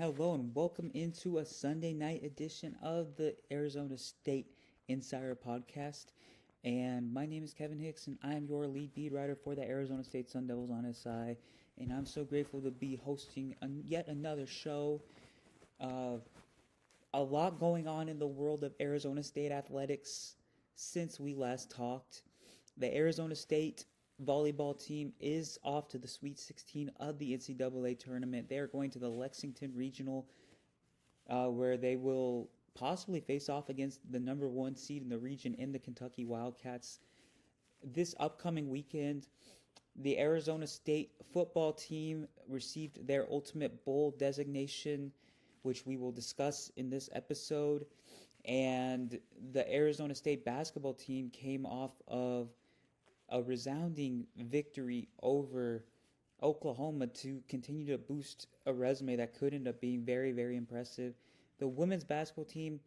Hello and welcome into a Sunday night edition of the Arizona State Insider Podcast. And my name is Kevin Hicks, and I am your lead beat writer for the Arizona State Sun Devils on SI. And I'm so grateful to be hosting yet another show. Uh, a lot going on in the world of Arizona State athletics since we last talked. The Arizona State volleyball team is off to the Sweet 16 of the NCAA tournament. They are going to the Lexington Regional, where they will possibly face off against the number one seed in the region in the Kentucky Wildcats. This upcoming weekend, the Arizona State football team received their Ultimate Bowl designation, which we will discuss in this episode. And the Arizona State basketball team came off of a resounding victory over Oklahoma to continue to boost a resume that could end up being very, very impressive. The women's basketball team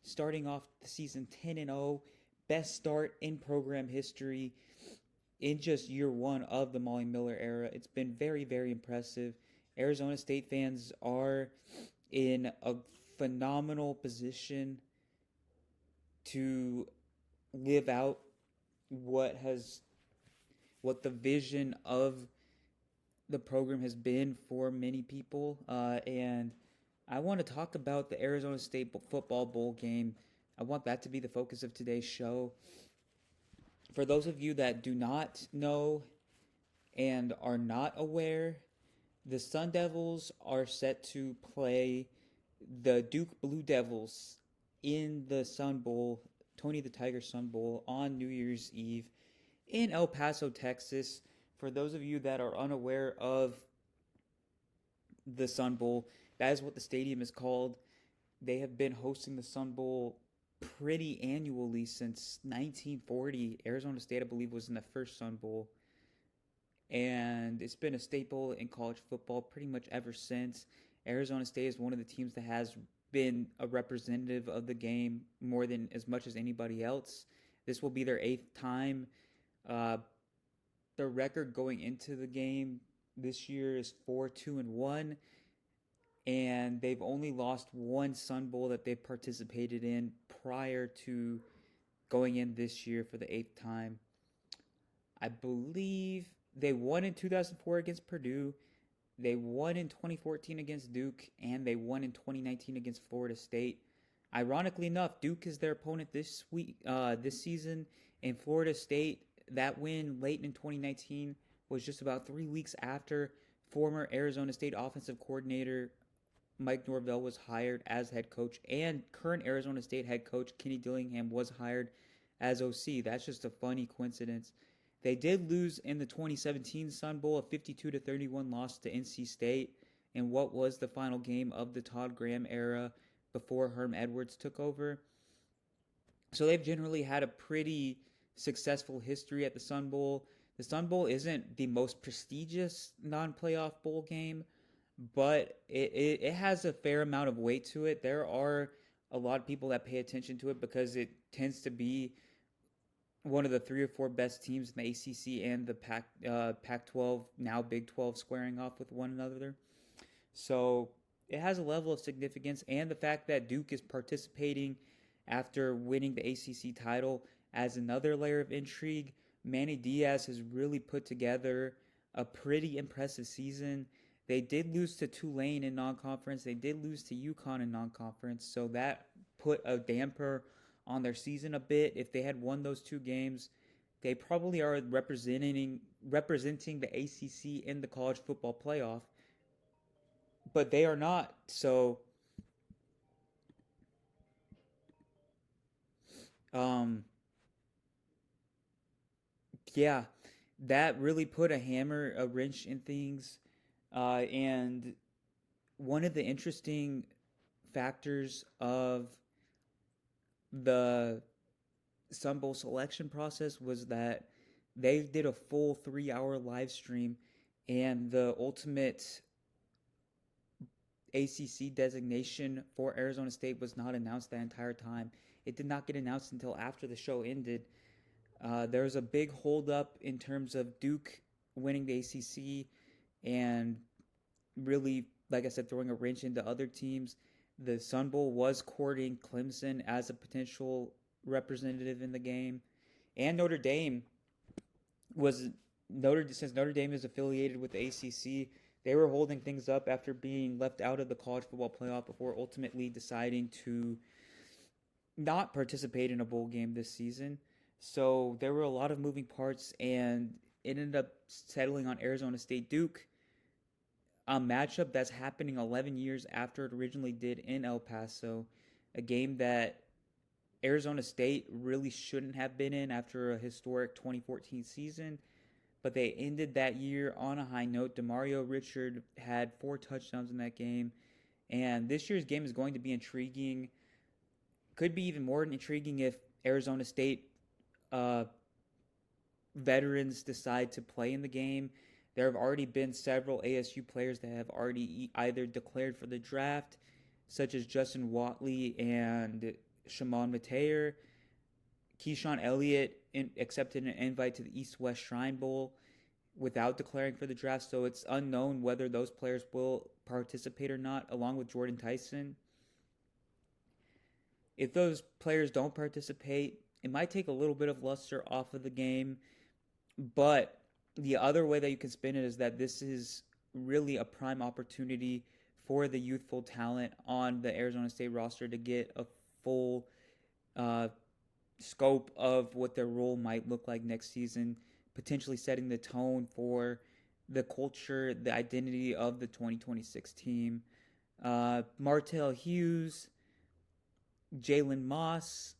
starting off the season 10-0, best start in program history in just year one of the Molly Miller era. It's been very, very impressive. Arizona State fans are in a phenomenal position to live out what the vision of the program has been for many people. And I want to talk about the Arizona State football bowl game. I want that to be the focus of today's show. For those of you that do not know and are not aware, the Sun Devils are set to play the Duke Blue Devils in the Sun Bowl, Tony the Tiger Sun Bowl, on New Year's Eve in El Paso, Texas. For those of you that are unaware of the Sun Bowl, that is what the stadium is called. They have been hosting the Sun Bowl pretty annually since 1940. Arizona State, I believe, was in the first Sun Bowl. And it's been a staple in college football pretty much ever since. Arizona State is one of the teams that has been a representative of the game more than as much as anybody else. This will be their 8th time. The record going into the game this year is 4-2-1, and they've only lost one Sun Bowl that they've participated in prior to going in this year for the 8th time. I believe they won in 2004 against Purdue, they won in 2014 against Duke, and they won in 2019 against Florida State. Ironically enough, Duke is their opponent this season, and Florida State, that win late in 2019 was just about 3 weeks after former Arizona State offensive coordinator Mike Norvell was hired as head coach, and current Arizona State head coach Kenny Dillingham was hired as OC. That's just a funny coincidence. They did lose in the 2017 Sun Bowl, a 52-31 loss to NC State in what was the final game of the Todd Graham era before Herm Edwards took over. So they've generally had a pretty successful history at the Sun Bowl. The Sun Bowl isn't the most prestigious non-playoff bowl game, but it has a fair amount of weight to it. There are a lot of people that pay attention to it because it tends to be one of the 3 or 4 best teams in the ACC and the Pac-12, now Big 12, squaring off with one another. So it has a level of significance, and the fact that Duke is participating after winning the ACC title as another layer of intrigue. Manny Diaz has really put together a pretty impressive season. They did lose to Tulane in non-conference. They did lose to UConn in non-conference, so that put a damper on their season a bit. If they had won those 2 games, they probably are representing the ACC in the college football playoff, but they are not. So yeah, that really put a wrench in things. And one of the interesting factors of the Sun Bowl selection process was that they did a full 3-hour live stream, and the ultimate ACC designation for Arizona State was not announced that entire time. It did not get announced until after the show ended. There was a big holdup in terms of Duke winning the ACC and really like I said, throwing a wrench into other teams. The Sun Bowl was courting Clemson as a potential representative in the game, and was since Notre Dame is affiliated with the ACC, they were holding things up after being left out of the college football playoff before ultimately deciding to not participate in a bowl game this season. So there were a lot of moving parts, and it ended up settling on Arizona State Duke, a matchup that's happening 11 years after it originally did in El Paso, a game that Arizona State really shouldn't have been in after a historic 2014 season, but they ended that year on a high note. Demario Richard had 4 touchdowns in that game, and this year's game is going to be intriguing. Could be even more intriguing if Arizona State veterans decide to play in the game. There have already been several ASU players that have already either declared for the draft, such as Justin Watley and Shimon Mateer. Keyshawn Elliott accepted an invite to the East-West Shrine Bowl without declaring for the draft, so it's unknown whether those players will participate or not, along with Jordan Tyson. If those players don't participate, it might take a little bit of luster off of the game, but the other way that you can spin it is that this is really a prime opportunity for the youthful talent on the Arizona State roster to get a full scope of what their role might look like next season, potentially setting the tone for the culture, the identity of the 2026 team. Martell Hughes, Jalen Moss,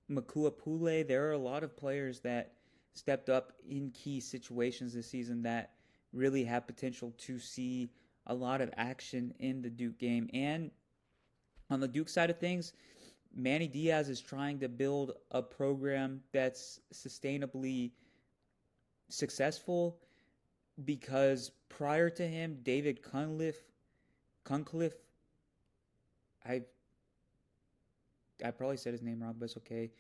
Makua Pule, there are a lot of players that stepped up in key situations this season that really have potential to see a lot of action in the Duke game. And on the Duke side of things, Manny Diaz is trying to build a program that's sustainably successful, because prior to him, David Cunliffe, I probably said his name wrong, but it's okay.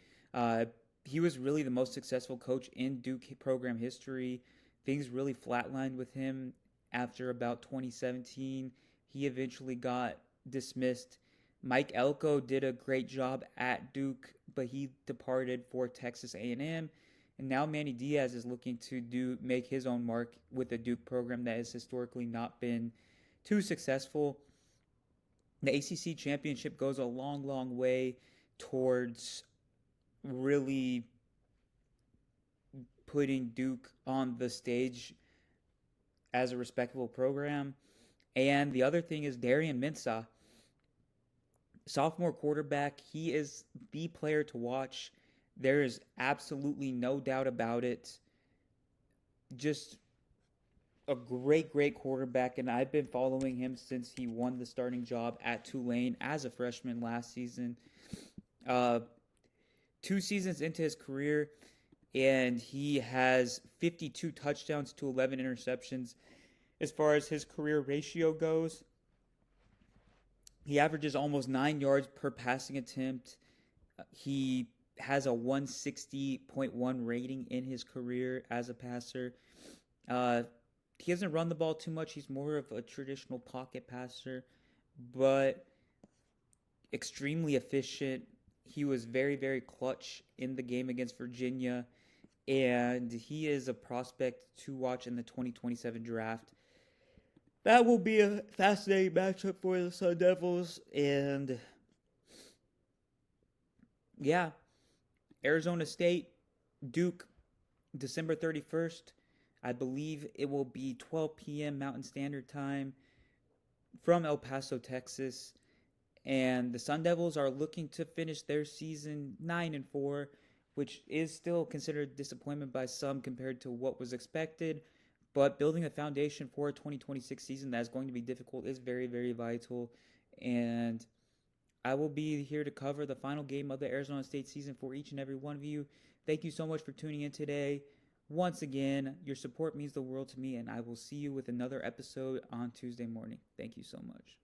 He was really the most successful coach in Duke program history. Things really flatlined with him after about 2017. He eventually got dismissed. Mike Elko did a great job at Duke, but he departed for Texas A&M. And now Manny Diaz is looking to make his own mark with a Duke program that has historically not been too successful. The ACC championship goes a long, long way towards really putting Duke on the stage as a respectable program. And the other thing is Darian Mensah, sophomore quarterback. He is the player to watch. There is absolutely no doubt about it. Just a great, great quarterback, and I've been following him since he won the starting job at Tulane as a freshman last season. 2 seasons into his career, and he has 52 touchdowns to 11 interceptions. As far as his career ratio goes, he averages almost 9 yards per passing attempt. He has a 160.1 rating in his career as a passer. He doesn't run the ball too much. He's more of a traditional pocket passer, but extremely efficient. He was very, very clutch in the game against Virginia, and he is a prospect to watch in the 2027 draft. That will be a fascinating matchup for the Sun Devils, and yeah, Arizona State, Duke, December 31st. I believe it will be 12 p.m. Mountain Standard Time from El Paso, Texas. And the Sun Devils are looking to finish their season 9-4, which is still considered a disappointment by some compared to what was expected. But building a foundation for a 2026 season that is going to be difficult is very, very vital. And I will be here to cover the final game of the Arizona State season for each and every one of you. Thank you so much for tuning in today. Once again, your support means the world to me, and I will see you with another episode on Tuesday morning. Thank you so much.